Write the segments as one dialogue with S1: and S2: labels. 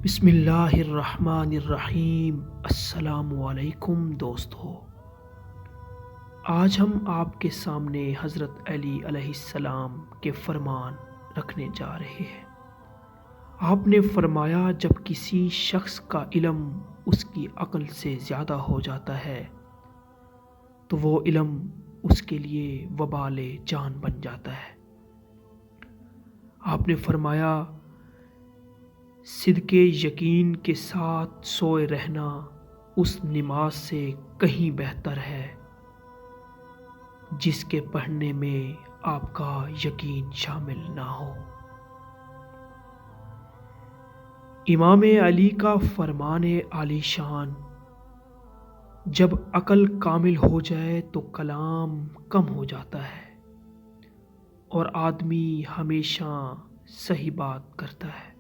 S1: بسم اللہ الرحمن الرحیم۔ السلام علیکم دوستو، آج ہم آپ کے سامنے حضرت علی علیہ السلام کے فرمان رکھنے جا رہے ہیں۔ آپ نے فرمایا، جب کسی شخص کا علم اس کی عقل سے زیادہ ہو جاتا ہے تو وہ علم اس کے لیے وبال جان بن جاتا ہے۔ آپ نے فرمایا، صدق یقین کے ساتھ سوئے رہنا اس نماز سے کہیں بہتر ہے جس کے پڑھنے میں آپ کا یقین شامل نہ ہو۔ امام علی کا فرمان عالی شان، جب عقل کامل ہو جائے تو کلام کم ہو جاتا ہے اور آدمی ہمیشہ صحیح بات کرتا ہے۔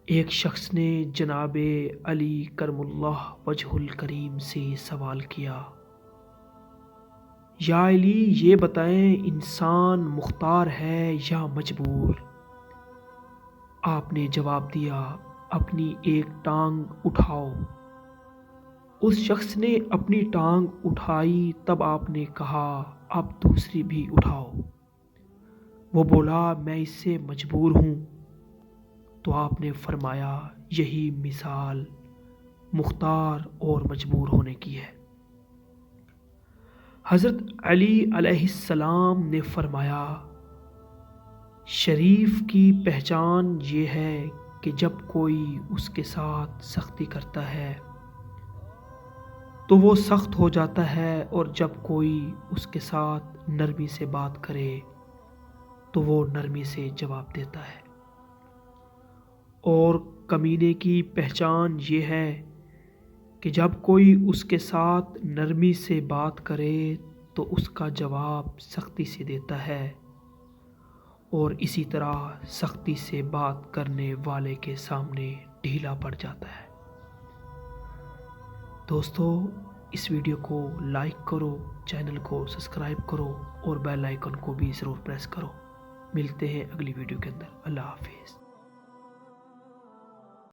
S1: ایک شخص نے جناب علی کرم اللہ وجہ الکریم سے سوال کیا، یا علی، یہ بتائیں انسان مختار ہے یا مجبور؟ آپ نے جواب دیا، اپنی ایک ٹانگ اٹھاؤ۔ اس شخص نے اپنی ٹانگ اٹھائی، تب آپ نے کہا، اب دوسری بھی اٹھاؤ۔ وہ بولا، میں اس سے مجبور ہوں۔ تو آپ نے فرمایا، یہی مثال مختار اور مجبور ہونے کی ہے۔ حضرت علی علیہ السلام نے فرمایا، شریف کی پہچان یہ ہے کہ جب کوئی اس کے ساتھ سختی کرتا ہے تو وہ سخت ہو جاتا ہے، اور جب کوئی اس کے ساتھ نرمی سے بات کرے تو وہ نرمی سے جواب دیتا ہے۔ اور کمینے کی پہچان یہ ہے کہ جب کوئی اس کے ساتھ نرمی سے بات کرے تو اس کا جواب سختی سے دیتا ہے، اور اسی طرح سختی سے بات کرنے والے کے سامنے ڈھیلا پڑ جاتا ہے۔ دوستو، اس ویڈیو کو لائک کرو، چینل کو سبسکرائب کرو اور بیل آئیکن کو بھی ضرور پریس کرو۔ ملتے ہیں اگلی ویڈیو کے اندر۔ اللہ حافظ۔